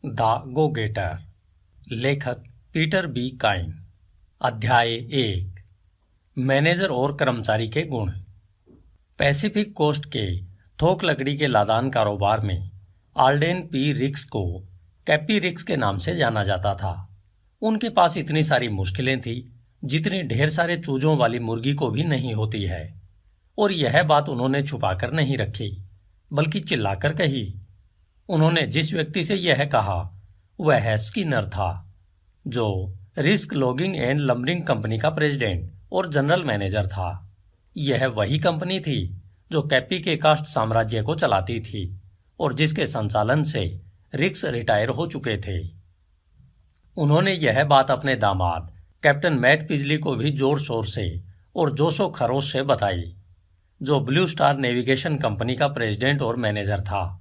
The go गेटर। लेखक Peter B Kine. अध्याय 1। Manager और कर्मचारी के गुण। पैसिफिक कोस्ट के थोक लकड़ी के लादान कारोबार में आल्डेन पी रिक्स को कैपी रिक्स के नाम से जाना जाता था। उनके पास इतनी सारी मुश्किलें थी जितनी ढेर सारे चूजों वाली मुर्गी को भी नहीं होती है। और यह बात उन्होंने छुपाकर नहीं रखी, बल्कि चिल्लाकर कही। उन्होंने जिस व्यक्ति से यह कहा वह स्किनर था, जो risk logging and lumbering company का प्रेसिडेंट और जनरल मैनेजर था। यह वही कंपनी थी जो कैपी के कास्ट साम्राज्य को चलाती थी और जिसके संचालन से रिक्स रिटायर हो चुके थे। उन्होंने यह बात अपने दामाद कैप्टन मैट पिजली को भी जोर शोर से और जोशो खरोश से बताई, जो ब्लू स्टार नेविगेशन कंपनी का प्रेसिडेंट और मैनेजर था।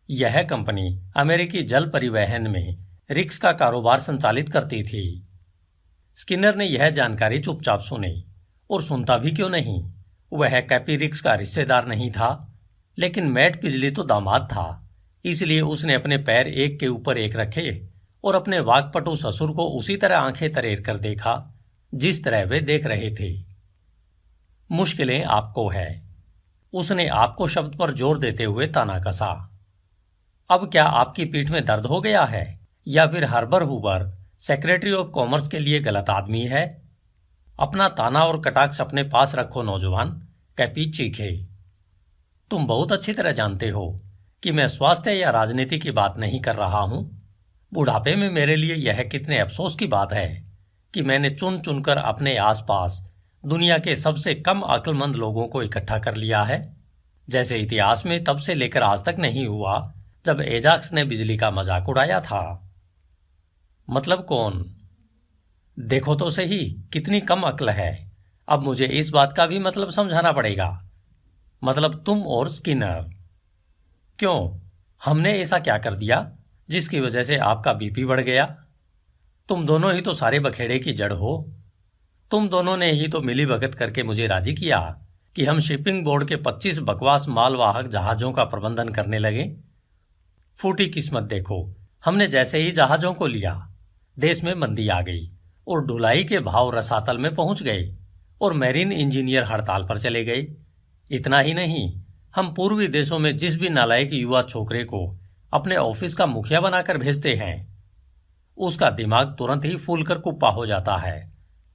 यह कंपनी अमेरिकी जल परिवहन में रिक्स का कारोबार संचालित करती थी। स्किनर ने यह जानकारी चुपचाप सुनी, और सुनता भी क्यों नहीं। वह कैपी रिक्स का रिश्तेदार नहीं था, लेकिन मैट पिजली तो दामाद था। इसलिए उसने अपने पैर एक के ऊपर एक रखे और अपने वाकपटु ससुर को उसी तरह आंखें तरेर कर देखा जिस तरह वे देख रहे थे। मुश्किलें आपको है, उसने आपको शब्द पर जोर देते हुए ताना कसा। अब क्या आपकी पीठ में दर्द हो गया है, या फिर हर्बर हुबर सेक्रेटरी ऑफ कॉमर्स के लिए गलत आदमी है? अपना ताना और कटाक्ष अपने पास रखो नौजवान, कैपी चीखे। तुम बहुत अच्छी तरह जानते हो कि मैं स्वास्थ्य या राजनीति की बात नहीं कर रहा हूं। बुढ़ापे में मेरे लिए यह कितने अफसोस की बात है कि मैंने चुन चुनकर अपने आसपास दुनिया के सबसे कम अक्लमंद लोगों को इकट्ठा कर लिया है, जैसे इतिहास में तब से लेकर आज तक नहीं हुआ जब एजाक्स ने बिजली का मजाक उड़ाया था। मतलब कौन? देखो तो सही कितनी कम अक्ल है। अब मुझे इस बात का भी मतलब समझाना पड़ेगा। मतलब तुम और स्किनर। क्यों, हमने ऐसा क्या कर दिया जिसकी वजह से आपका बीपी बढ़ गया? तुम दोनों ही तो सारे बखेड़े की जड़ हो। तुम दोनों ने ही तो मिली भगत करके मुझे राजी किया कि हम शिपिंग बोर्ड के 25 बकवास मालवाहक जहाजों का प्रबंधन करने लगे। फूटी किस्मत देखो, हमने जैसे ही जहाजों को लिया, देश में मंदी आ गई और ढुलाई के भाव रसातल में पहुंच गए और मैरीन इंजीनियर हड़ताल पर चले गए। इतना ही नहीं, हम पूर्वी देशों में जिस भी नालायक युवा छोकरे को अपने ऑफिस का मुखिया बनाकर भेजते हैं, उसका दिमाग तुरंत ही फूलकर कुप्पा हो जाता है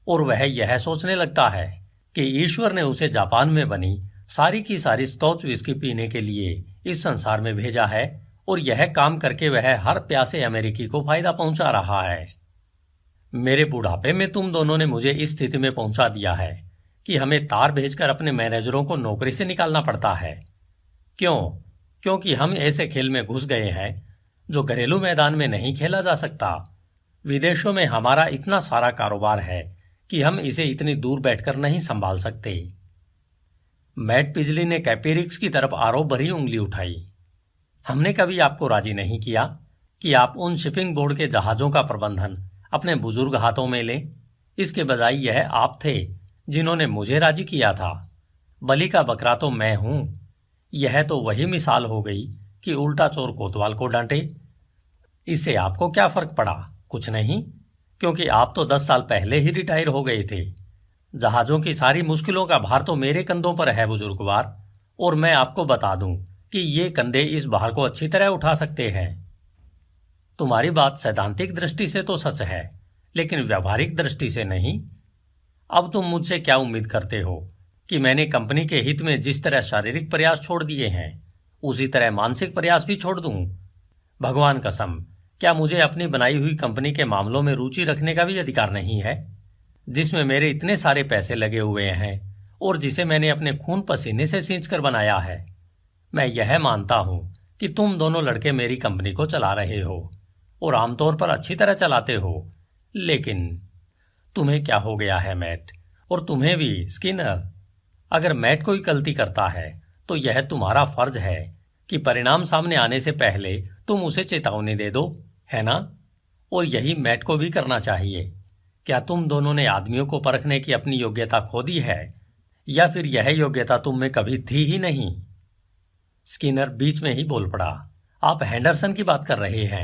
और वह यह सोचने लगता है कि ईश्वर ने उसे जापान में बनी सारी की सारी स्कॉच विस्की पीने के लिए इस संसार में भेजा है और यह काम करके वह हर प्यासे अमेरिकी को फायदा पहुंचा रहा है। मेरे बुढ़ापे में तुम दोनों ने मुझे इस स्थिति में पहुंचा दिया है कि हमें तार भेजकर अपने मैनेजरों को नौकरी से निकालना पड़ता है। क्यों? क्योंकि हम ऐसे खेल में घुस गए हैं जो घरेलू मैदान में नहीं खेला जा सकता। विदेशों में हमारा इतना सारा कारोबार है कि हम इसे इतनी दूर बैठकर नहीं संभाल सकते। मैट पिजली ने कैपी रिक्स की तरफ आरोप भरी उंगली उठाई। हमने कभी आपको राजी नहीं किया कि आप उन शिपिंग बोर्ड के जहाजों का प्रबंधन अपने बुजुर्ग हाथों में लें। इसके बजाय यह आप थे जिन्होंने मुझे राजी किया था। बलि का बकरा तो मैं हूं। यह तो वही मिसाल हो गई कि उल्टा चोर कोतवाल को डांटे। इससे आपको क्या फर्क पड़ा? कुछ नहीं, क्योंकि आप तो 10 साल पहले ही रिटायर हो गए थे। जहाजों की सारी मुश्किलों का भार तो मेरे कंधों पर है बुजुर्गवार, और मैं आपको बता दूं कि ये कंधे इस भार को अच्छी तरह उठा सकते हैं। तुम्हारी बात सैद्धांतिक दृष्टि से तो सच है, लेकिन व्यावहारिक दृष्टि से नहीं। अब तुम मुझसे क्या उम्मीद करते हो कि मैंने कंपनी के हित में जिस तरह शारीरिक प्रयास छोड़ दिए हैं, उसी तरह मानसिक प्रयास भी छोड़ दूं? भगवान कसम, क्या मुझे अपनी बनाई हुई कंपनी के मामलों में रुचि रखने का भी अधिकार नहीं है, जिसमें मेरे इतने सारे पैसे लगे हुए हैं और जिसे मैंने अपने खून पसीने से सींचकर बनाया है? मैं यह मानता हूं कि तुम दोनों लड़के मेरी कंपनी को चला रहे हो और आमतौर पर अच्छी तरह चलाते हो, लेकिन तुम्हें क्या हो गया है मैट, और तुम्हें भी स्किनर? अगर मैट कोई गलती करता है तो यह तुम्हारा फर्ज है कि परिणाम सामने आने से पहले तुम उसे चेतावनी दे दो, है ना? और यही मैट को भी करना चाहिए। क्या तुम दोनों ने आदमियों को परखने की अपनी योग्यता खो दी है, या फिर यह योग्यता तुम में कभी थी ही नहीं? स्किनर बीच में ही बोल पड़ा। आप हेंडरसन की बात कर रहे हैं?